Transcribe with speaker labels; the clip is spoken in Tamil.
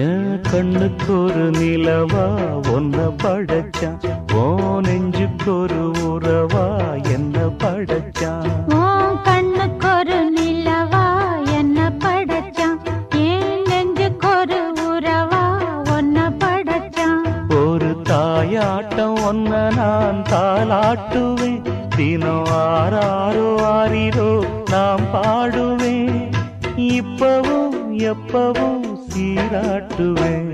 Speaker 1: என் கண்ணுக்கு ஒரு நிலவா ஒன்ன படைச்சான், ஓ நெஞ்சுக்கு ஒரு உறவா என்ன படைச்சான்.
Speaker 2: உன் கண்ணுக்கு ஒரு நிலவா என்ன படைச்சான், என் நெஞ்சுக்கு ஒரு உறவா ஒன்ன படைச்சான்.
Speaker 1: ஒரு தாயாட்டம் ஒன்ன நான் தாளாட்டுவேன், தினம் ஆராரோ ஆரிரோ நாம் பாடுவேன், இப்பவும் எப்பவும் சீராட்டுவேன்.